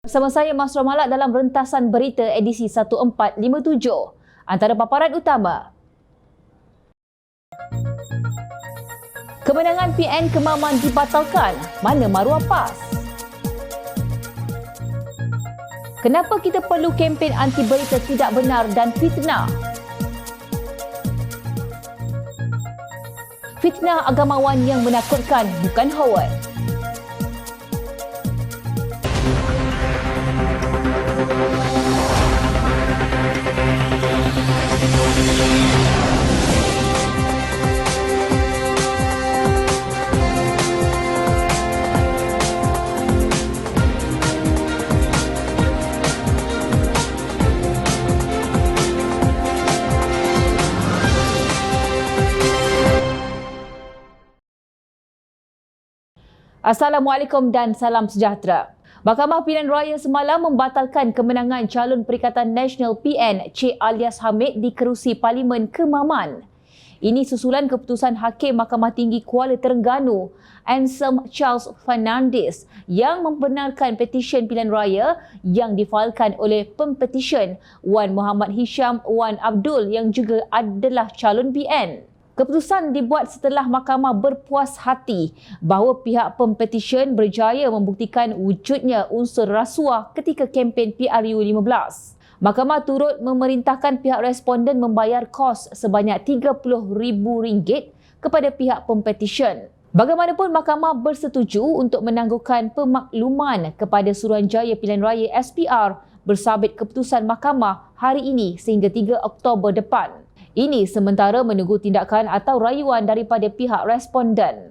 Bersama saya Masrul Malak dalam rentasan berita edisi 1457. Antara paparan utama. Kemenangan PN Kemaman dibatalkan. Mana maruah PAS? Kenapa kita perlu kempen anti berita tidak benar dan fitnah? Fitnah agamawan yang menakutkan bukan Howard. Assalamualaikum dan salam sejahtera. Mahkamah Pilihan Raya semalam membatalkan kemenangan calon Perikatan Nasional PN Cik Alias Hamid di kerusi Parlimen Kemaman. Ini susulan keputusan Hakim Mahkamah Tinggi Kuala Terengganu, Ansem Charles Fernandez, yang membenarkan petisyen pilihan raya yang difailkan oleh pempetisyen Wan Muhammad Hisham Wan Abdul yang juga adalah calon PN. Keputusan dibuat setelah mahkamah berpuas hati bahawa pihak pempetisyen berjaya membuktikan wujudnya unsur rasuah ketika kempen PRU15. Mahkamah turut memerintahkan pihak responden membayar kos sebanyak RM30,000 kepada pihak pempetisyen. Bagaimanapun, mahkamah bersetuju untuk menangguhkan pemakluman kepada Suruhanjaya Pilihan Raya SPR bersabit keputusan mahkamah hari ini sehingga 3 Oktober depan. Ini sementara menunggu tindakan atau rayuan daripada pihak responden.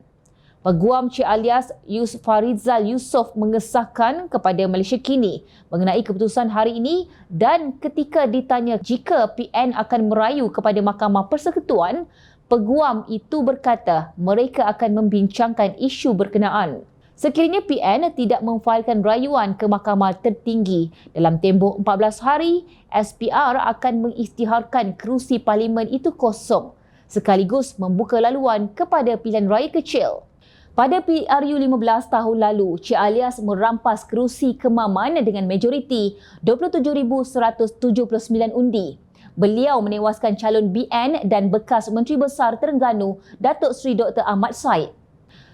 Peguam Cik Alias Farizal Yusof mengesahkan kepada Malaysia Kini mengenai keputusan hari ini, dan ketika ditanya jika PN akan merayu kepada Mahkamah Persekutuan, peguam itu berkata mereka akan membincangkan isu berkenaan. Sekiranya PN tidak memfailkan rayuan ke Mahkamah Tertinggi dalam tempoh 14 hari, SPR akan mengisytiharkan kerusi parlimen itu kosong sekaligus membuka laluan kepada pilihan raya kecil. Pada PRU15 tahun lalu, Cik Alias merampas kerusi Kemaman dengan majoriti 27,179 undi. Beliau menewaskan calon BN dan bekas Menteri Besar Terengganu, Datuk Seri Dr. Ahmad Said.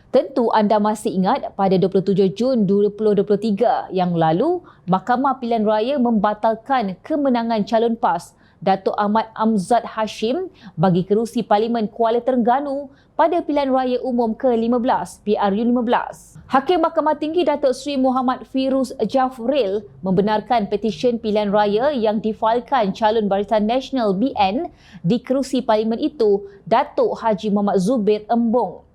Tentu anda masih ingat pada 27 Jun 2023 yang lalu, Mahkamah Pilihan Raya membatalkan kemenangan calon PAS Datuk Ahmad Amzad Hashim bagi kerusi Parlimen Kuala Terengganu pada Pilihan Raya Umum ke-15 PRU15. Hakim Mahkamah Tinggi Datuk Seri Muhammad Firuz Jafril membenarkan petisyen pilihan raya yang difailkan calon Barisan Nasional BN di kerusi Parlimen itu, Datuk Haji Muhammad Zubir Embong.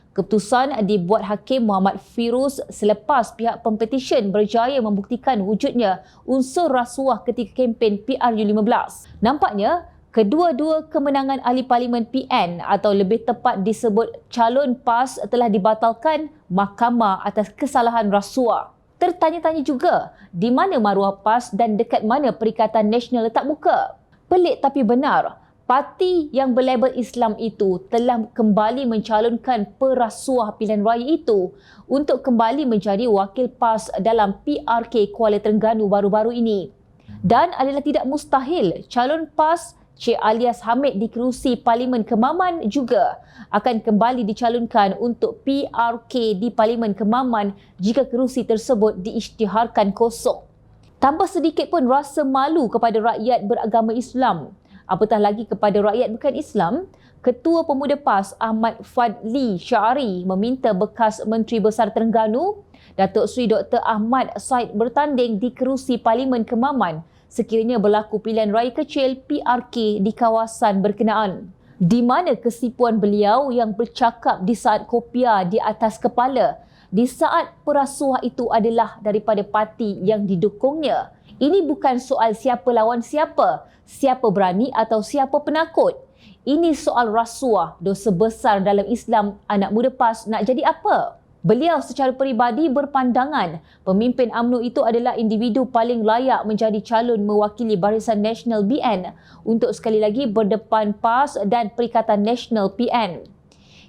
Keputusan dibuat Hakim Muhammad Firuz selepas pihak pempetisyen berjaya membuktikan wujudnya unsur rasuah ketika kempen PRU15. Nampaknya, kedua-dua kemenangan ahli parlimen PN atau lebih tepat disebut calon PAS telah dibatalkan mahkamah atas kesalahan rasuah. Tertanya-tanya juga, di mana maruah PAS dan dekat mana Perikatan Nasional letak muka? Pelik tapi benar. Parti yang berlabel Islam itu telah kembali mencalonkan perasuah pilihan raya itu untuk kembali menjadi wakil PAS dalam PRK Kuala Terengganu baru-baru ini. Dan adalah tidak mustahil calon PAS Cik Alias Hamid di kerusi Parlimen Kemaman juga akan kembali dicalonkan untuk PRK di Parlimen Kemaman jika kerusi tersebut diisytiharkan kosong. Tanpa sedikit pun rasa malu kepada rakyat beragama Islam, apatah lagi kepada rakyat bukan Islam, Ketua Pemuda PAS Ahmad Fadli Syari meminta bekas Menteri Besar Terengganu, Datuk Seri Dr. Ahmad Said bertanding di kerusi Parlimen Kemaman sekiranya berlaku pilihan raya kecil PRK di kawasan berkenaan. Di mana kesipuan beliau yang bercakap di saat kopiah di atas kepala, di saat perasuah itu adalah daripada parti yang didukungnya. Ini bukan soal siapa lawan siapa, siapa berani atau siapa penakut. Ini soal rasuah, dosa besar dalam Islam. Anak muda PAS nak jadi apa? Beliau secara peribadi berpandangan pemimpin UMNO itu adalah individu paling layak menjadi calon mewakili Barisan Nasional BN untuk sekali lagi berdepan PAS dan Perikatan Nasional PN.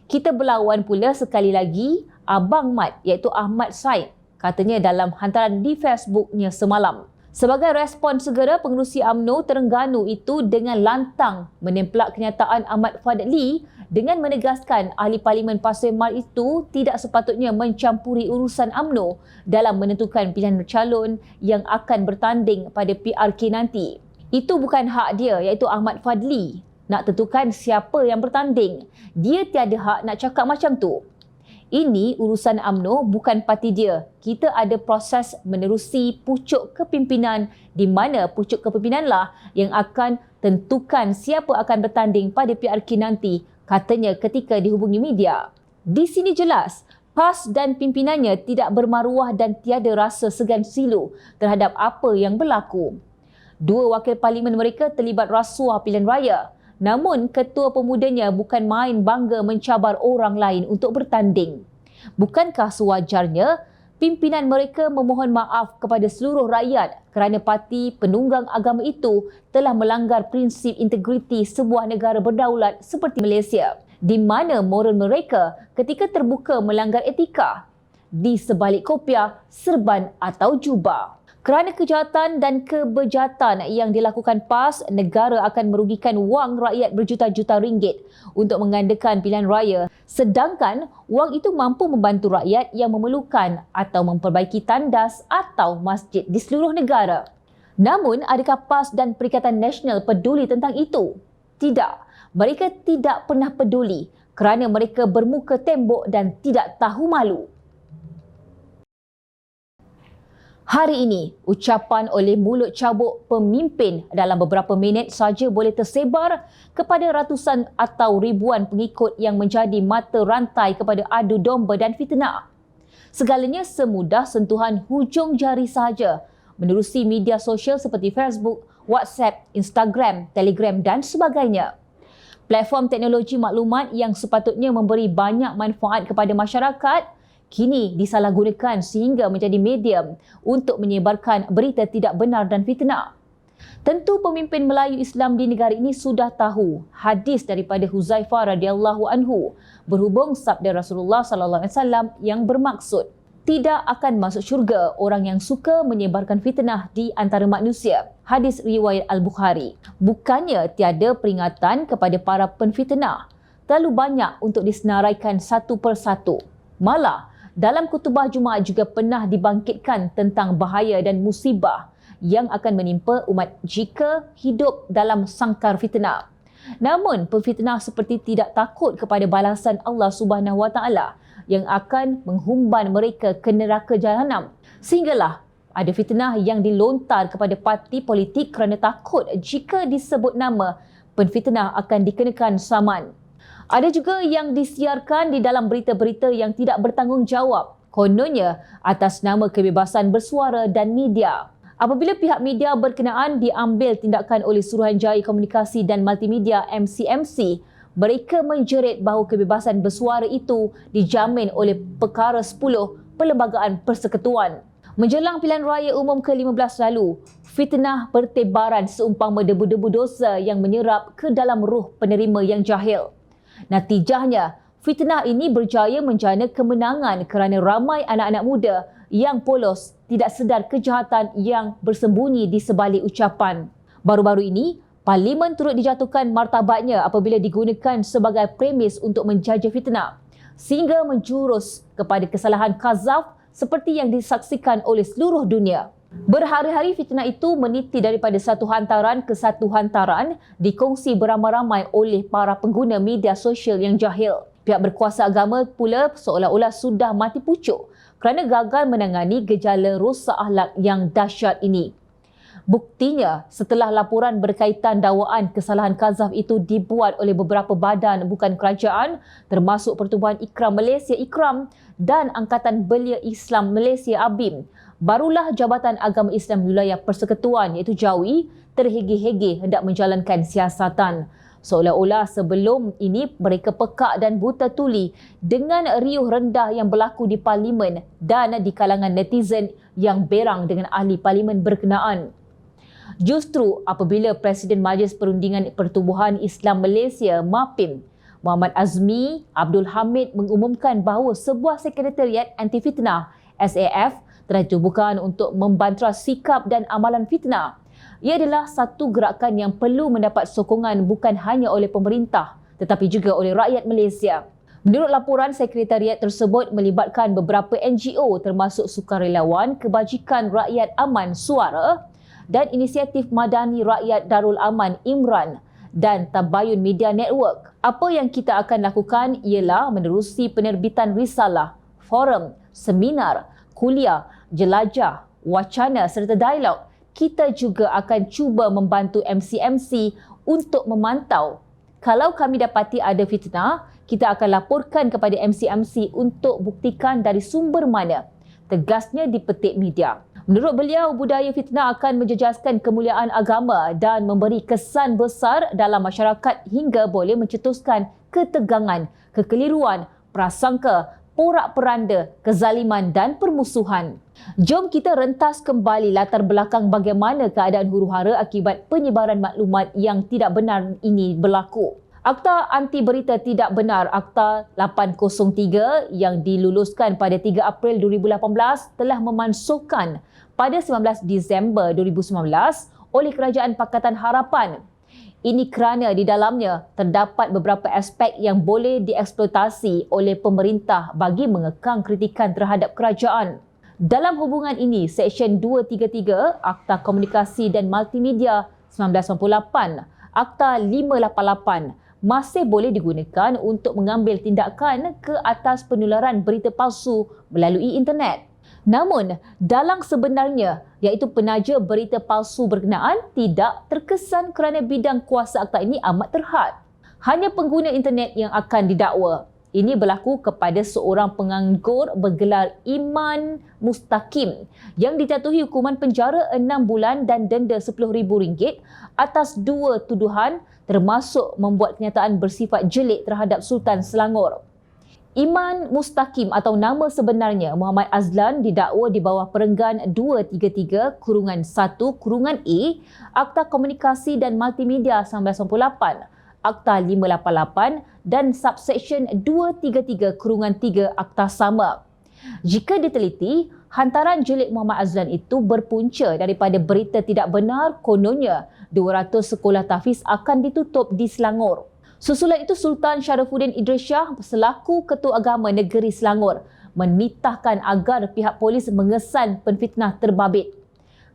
Kita berlawan pula sekali lagi Abang Mat iaitu Ahmad Said. katanya dalam hantaran di Facebooknya semalam. Sebagai respon segera, Pengerusi UMNO Terengganu itu dengan lantang menemplak kenyataan Ahmad Fadli dengan menegaskan ahli Parlimen Pasir Mar itu tidak sepatutnya mencampuri urusan UMNO dalam menentukan pilihan calon yang akan bertanding pada PRK nanti. Itu bukan hak dia, iaitu Ahmad Fadli, nak tentukan siapa yang bertanding. Dia tiada hak nak cakap macam tu. Ini urusan UMNO, bukan parti dia. Kita ada proses menerusi pucuk kepimpinan di mana pucuk kepimpinanlah yang akan tentukan siapa akan bertanding pada PRK nanti, katanya ketika dihubungi media. Di sini jelas, PAS dan pimpinannya tidak bermaruah dan tiada rasa segan silu terhadap apa yang berlaku. Dua wakil parlimen mereka terlibat rasuah pilihan raya. Namun, ketua pemudanya bukan main bangga mencabar orang lain untuk bertanding. Bukankah sewajarnya pimpinan mereka memohon maaf kepada seluruh rakyat kerana parti penunggang agama itu telah melanggar prinsip integriti sebuah negara berdaulat seperti Malaysia, di mana moral mereka ketika terbuka melanggar etika di sebalik kopiah, serban atau jubah. Kerana kejahatan dan kebejatan yang dilakukan PAS, negara akan merugikan wang rakyat berjuta-juta ringgit untuk menggandakan pilihan raya, sedangkan wang itu mampu membantu rakyat yang memerlukan atau memperbaiki tandas atau masjid di seluruh negara. Namun, adakah PAS dan Perikatan Nasional peduli tentang itu? Tidak. Mereka tidak pernah peduli kerana mereka bermuka tembok dan tidak tahu malu. Hari ini, ucapan oleh mulut cabuk pemimpin dalam beberapa minit saja boleh tersebar kepada ratusan atau ribuan pengikut yang menjadi mata rantai kepada adu domba dan fitnah. Segalanya semudah sentuhan hujung jari sahaja menerusi media sosial seperti Facebook, WhatsApp, Instagram, Telegram dan sebagainya. Platform teknologi maklumat yang sepatutnya memberi banyak manfaat kepada masyarakat kini disalahgunakan sehingga menjadi medium untuk menyebarkan berita tidak benar dan fitnah. Tentu pemimpin Melayu Islam di negara ini sudah tahu hadis daripada Huzaifah radhiyallahu anhu berhubung sabda Rasulullah sallallahu alaihi wasallam yang bermaksud tidak akan masuk syurga orang yang suka menyebarkan fitnah di antara manusia. Hadis riwayat Al-Bukhari. Bukannya tiada peringatan kepada para penfitnah, terlalu banyak untuk disenaraikan satu persatu. Malah dalam khutbah Jumaat juga pernah dibangkitkan tentang bahaya dan musibah yang akan menimpa umat jika hidup dalam sangkar fitnah. Namun, pemfitnah seperti tidak takut kepada balasan Allah Subhanahu Wa Taala yang akan menghumban mereka ke neraka jahanam. Sehinggalah ada fitnah yang dilontar kepada parti politik kerana takut jika disebut nama, penfitnah akan dikenakan saman. Ada juga yang disiarkan di dalam berita-berita yang tidak bertanggungjawab, kononnya atas nama kebebasan bersuara dan media. Apabila pihak media berkenaan diambil tindakan oleh Suruhanjaya Komunikasi dan Multimedia MCMC, mereka menjerit bahawa kebebasan bersuara itu dijamin oleh Perkara 10 Perlembagaan Persekutuan. Menjelang pilihan raya umum ke-15 lalu, fitnah bertebaran seumpama debu-debu dosa yang menyerap ke dalam ruh penerima yang jahil. Natijahnya, fitnah ini berjaya menjana kemenangan kerana ramai anak-anak muda yang polos tidak sedar kejahatan yang bersembunyi di sebalik ucapan. Baru-baru ini, Parlimen turut dijatuhkan martabatnya apabila digunakan sebagai premis untuk menjaja fitnah, sehingga menjurus kepada kesalahan kazaf seperti yang disaksikan oleh seluruh dunia. Berhari-hari fitnah itu meniti daripada satu hantaran ke satu hantaran dikongsi beramai-ramai oleh para pengguna media sosial yang jahil. Pihak berkuasa agama pula seolah-olah sudah mati pucuk kerana gagal menangani gejala rosak akhlak yang dahsyat ini. Buktinya, setelah laporan berkaitan dakwaan kesalahan kazaf itu dibuat oleh beberapa badan bukan kerajaan termasuk Pertubuhan Ikram Malaysia Ikram dan Angkatan Belia Islam Malaysia ABIM, barulah Jabatan Agama Islam Wilayah Persekutuan iaitu JAWI terhege-hege hendak menjalankan siasatan. Seolah-olah sebelum ini mereka pekak dan buta tuli dengan riuh rendah yang berlaku di Parlimen dan di kalangan netizen yang berang dengan ahli Parlimen berkenaan. Justru apabila Presiden Majlis Perundingan Pertubuhan Islam Malaysia MAPIM Muhammad Azmi Abdul Hamid mengumumkan bahawa sebuah sekretariat anti-fitnah SAF telah ditubuhkan untuk membantras sikap dan amalan fitnah. Ia adalah satu gerakan yang perlu mendapat sokongan bukan hanya oleh pemerintah tetapi juga oleh rakyat Malaysia. Menurut laporan, sekretariat tersebut melibatkan beberapa NGO termasuk Sukarelawan Kebajikan Rakyat Aman Suara dan Inisiatif Madani Rakyat Darul Aman Imran dan Tabayun Media Network. Apa yang kita akan lakukan ialah menerusi penerbitan risalah, forum, seminar, kuliah, jelajah, wacana serta dialog. Kita juga akan cuba membantu MC-MC untuk memantau. Kalau kami dapati ada fitnah, kita akan laporkan kepada MC-MC untuk buktikan dari sumber mana. Tegasnya dipetik media. Menurut beliau, budaya fitnah akan menjejaskan kemuliaan agama dan memberi kesan besar dalam masyarakat hingga boleh mencetuskan ketegangan, kekeliruan, prasangka, porak-peranda, kezaliman dan permusuhan. Jom kita rentas kembali latar belakang bagaimana keadaan huru-hara akibat penyebaran maklumat yang tidak benar ini berlaku. Akta Anti Berita Tidak Benar Akta 803 yang diluluskan pada 3 April 2018 telah memansuhkan pada 19 Disember 2019 oleh Kerajaan Pakatan Harapan. Ini kerana di dalamnya terdapat beberapa aspek yang boleh dieksploitasi oleh pemerintah bagi mengekang kritikan terhadap kerajaan. Dalam hubungan ini, Seksyen 233 Akta Komunikasi dan Multimedia 1998, Akta 588 masih boleh digunakan untuk mengambil tindakan ke atas penularan berita palsu melalui internet. Namun, dalam sebenarnya, iaitu penaja berita palsu berkenaan tidak terkesan kerana bidang kuasa akta ini amat terhad. Hanya pengguna internet yang akan didakwa. Ini berlaku kepada seorang penganggur bergelar Iman Mustaqim yang dijatuhi hukuman penjara 6 bulan dan denda RM10,000 atas 2 tuduhan termasuk membuat kenyataan bersifat jelik terhadap Sultan Selangor. Iman Mustaqim atau nama sebenarnya Muhammad Azlan didakwa di bawah Perenggan 233-1-A Akta Komunikasi dan Multimedia 1998. Akta 588 dan Subseksyen 233-3 Akta sama. Jika diteliti, hantaran jelik Muhammad Azlan itu berpunca daripada berita tidak benar kononnya 200 sekolah tahfiz akan ditutup di Selangor. Susulan itu, Sultan Sharifuddin Idris Shah selaku Ketua Agama Negeri Selangor menitahkan agar pihak polis mengesan penfitnah terbabit.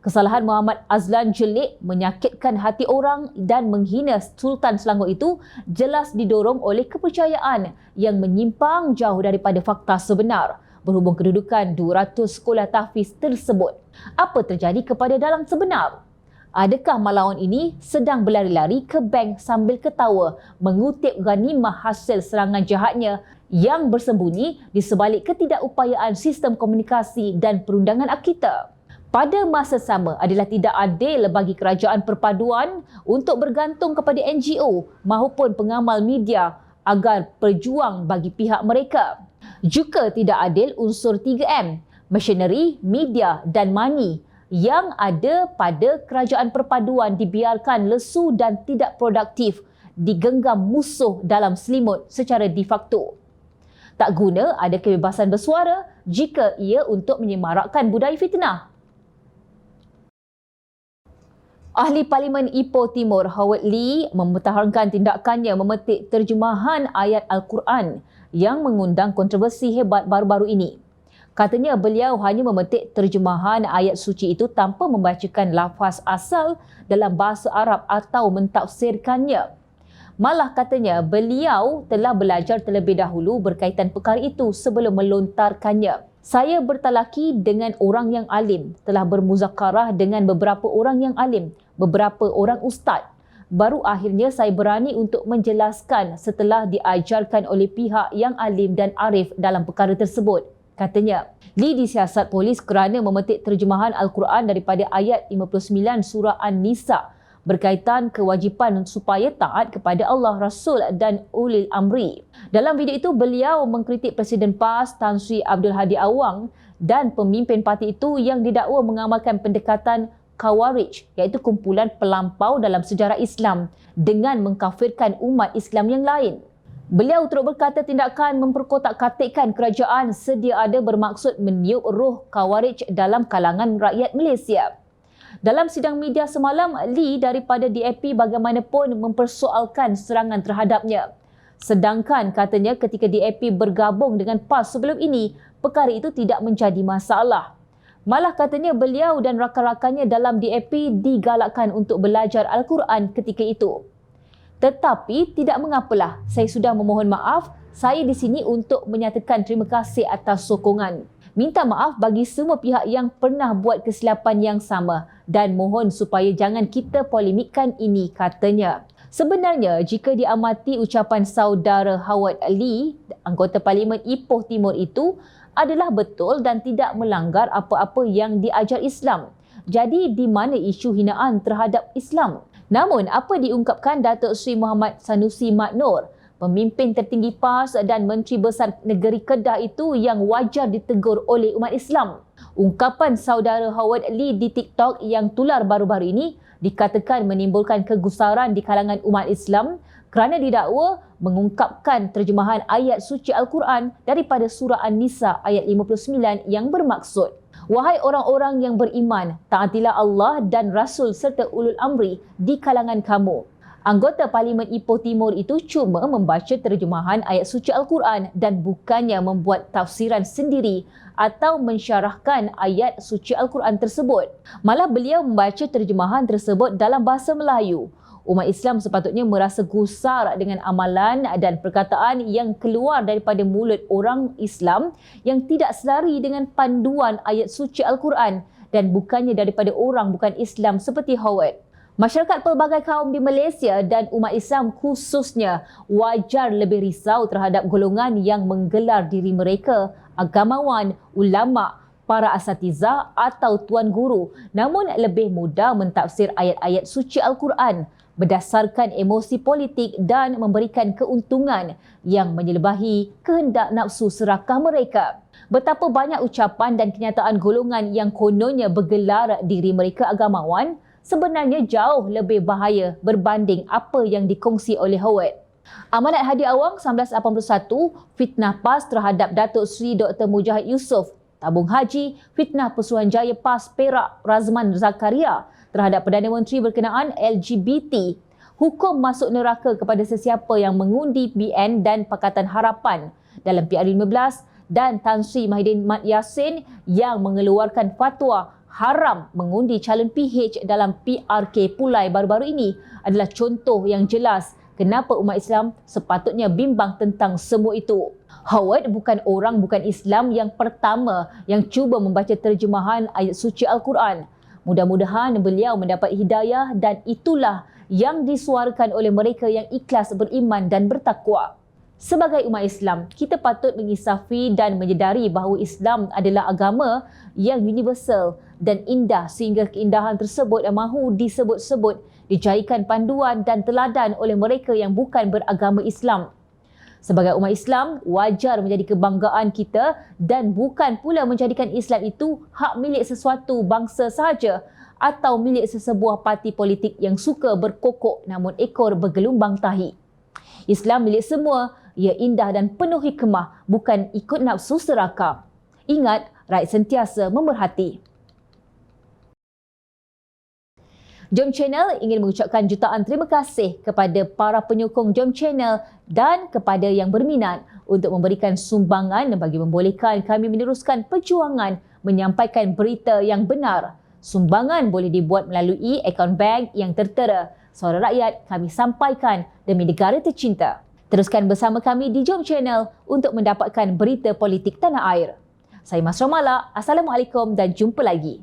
Kesalahan Muhammad Azlan jelik menyakitkan hati orang dan menghina Sultan Selangor itu jelas didorong oleh kepercayaan yang menyimpang jauh daripada fakta sebenar berhubung kedudukan 200 sekolah tahfiz tersebut. Apa terjadi kepada dalang sebenar? Adakah malawan ini sedang berlari-lari ke bank sambil ketawa mengutip ghanimah hasil serangan jahatnya yang bersembunyi di sebalik ketidakupayaan sistem komunikasi dan perundangan kita? Pada masa sama adalah tidak adil bagi kerajaan perpaduan untuk bergantung kepada NGO maupun pengamal media agar berjuang bagi pihak mereka. Juga tidak adil unsur 3M, machinery, media dan money yang ada pada kerajaan perpaduan dibiarkan lesu dan tidak produktif, digenggam musuh dalam selimut secara de facto. Tak guna ada kebebasan bersuara jika ia untuk menyemarakkan budaya fitnah. Ahli Parlimen Ipoh Timur Howard Lee mempertahankan tindakannya memetik terjemahan ayat Al-Quran yang mengundang kontroversi hebat baru-baru ini. Katanya beliau hanya memetik terjemahan ayat suci itu tanpa membacakan lafaz asal dalam bahasa Arab atau mentafsirkannya. Malah katanya beliau telah belajar terlebih dahulu berkaitan perkara itu sebelum melontarkannya. Saya bertalaki dengan orang yang alim, telah bermuzakarah dengan beberapa orang yang alim, beberapa orang ustaz. Baru akhirnya saya berani untuk menjelaskan setelah diajarkan oleh pihak yang alim dan arif dalam perkara tersebut. Katanya, Lee disiasat polis kerana memetik terjemahan Al-Quran daripada ayat 59 surah An-Nisa berkaitan kewajipan supaya taat kepada Allah, Rasul dan Ulil Amri. Dalam video itu, beliau mengkritik Presiden PAS Tan Sri Abdul Hadi Awang dan pemimpin parti itu yang didakwa mengamalkan pendekatan Khawarij, iaitu kumpulan pelampau dalam sejarah Islam dengan mengkafirkan umat Islam yang lain. Beliau turut berkata tindakan memperkotak-katikkan kerajaan sedia ada bermaksud meniup roh Khawarij dalam kalangan rakyat Malaysia. Dalam sidang media semalam, Lee daripada DAP bagaimanapun mempersoalkan serangan terhadapnya. Sedangkan katanya ketika DAP bergabung dengan PAS sebelum ini, perkara itu tidak menjadi masalah. Malah katanya beliau dan rakan-rakannya dalam DAP digalakkan untuk belajar Al-Quran ketika itu. Tetapi tidak mengapalah, saya sudah memohon maaf, saya di sini untuk menyatakan terima kasih atas sokongan. Minta maaf bagi semua pihak yang pernah buat kesilapan yang sama dan mohon supaya jangan kita polemikkan ini, katanya. Sebenarnya, jika diamati ucapan saudara Howard Lee, anggota Parlimen Ipoh Timur itu adalah betul dan tidak melanggar apa-apa yang diajar Islam. Jadi, di mana isu hinaan terhadap Islam? Namun, apa diungkapkan Datuk Seri Muhammad Sanusi Mat Noor, pemimpin tertinggi PAS dan Menteri Besar Negeri Kedah itu yang wajar ditegur oleh umat Islam. Ungkapan saudara Howard Lee di TikTok yang tular baru-baru ini dikatakan menimbulkan kegusaran di kalangan umat Islam kerana didakwa mengungkapkan terjemahan ayat suci Al-Quran daripada surah An-Nisa ayat 59 yang bermaksud, "Wahai orang-orang yang beriman, taatilah Allah dan Rasul serta ulul amri di kalangan kamu." Anggota Parlimen Ipoh Timur itu cuma membaca terjemahan ayat suci Al-Quran dan bukannya membuat tafsiran sendiri atau mensyarahkan ayat suci Al-Quran tersebut. Malah beliau membaca terjemahan tersebut dalam bahasa Melayu. Umat Islam sepatutnya merasa gusar dengan amalan dan perkataan yang keluar daripada mulut orang Islam yang tidak selari dengan panduan ayat suci Al-Quran dan bukannya daripada orang bukan Islam seperti Howard. Masyarakat pelbagai kaum di Malaysia dan umat Islam khususnya wajar lebih risau terhadap golongan yang menggelar diri mereka agamawan, ulama, para asatizah atau tuan guru, namun lebih mudah mentafsir ayat-ayat suci Al-Quran berdasarkan emosi politik dan memberikan keuntungan yang menyelebahi kehendak nafsu serakah mereka. Betapa banyak ucapan dan kenyataan golongan yang kononnya bergelar diri mereka agamawan sebenarnya jauh lebih bahaya berbanding apa yang dikongsi oleh Howard. Amanat Hadi Awang 1981, fitnah PAS terhadap Datuk Seri Dr. Mujahid Yusof, tabung haji, fitnah Pesuruhanjaya PAS Perak Razman Zakaria terhadap Perdana Menteri berkenaan LGBT, hukum masuk neraka kepada sesiapa yang mengundi BN dan Pakatan Harapan dalam PR15 dan Tan Sri Mahidin Mat Yassin yang mengeluarkan fatwa haram mengundi calon PH dalam PRK Pulai baru-baru ini adalah contoh yang jelas kenapa umat Islam sepatutnya bimbang tentang semua itu. Howard bukan orang bukan Islam yang pertama yang cuba membaca terjemahan ayat suci Al-Quran. Mudah-mudahan beliau mendapat hidayah dan itulah yang disuarakan oleh mereka yang ikhlas beriman dan bertakwa. Sebagai umat Islam, kita patut mengisafi dan menyedari bahawa Islam adalah agama yang universal dan indah sehingga keindahan tersebut mahu disebut-sebut, dijadikan panduan dan teladan oleh mereka yang bukan beragama Islam. Sebagai umat Islam, wajar menjadi kebanggaan kita dan bukan pula menjadikan Islam itu hak milik sesuatu bangsa sahaja atau milik sesebuah parti politik yang suka berkokok namun ekor bergelumbang tahi. Islam milik semua, ia indah dan penuh hikmah, bukan ikut nafsu serakah. Ingat, rakyat sentiasa memerhati. Jom Channel ingin mengucapkan jutaan terima kasih kepada para penyokong Jom Channel dan kepada yang berminat untuk memberikan sumbangan bagi membolehkan kami meneruskan perjuangan menyampaikan berita yang benar. Sumbangan boleh dibuat melalui akaun bank yang tertera. Suara rakyat kami sampaikan demi negara tercinta. Teruskan bersama kami di Jom Channel untuk mendapatkan berita politik tanah air. Saya Masra Malak. Assalamualaikum dan jumpa lagi.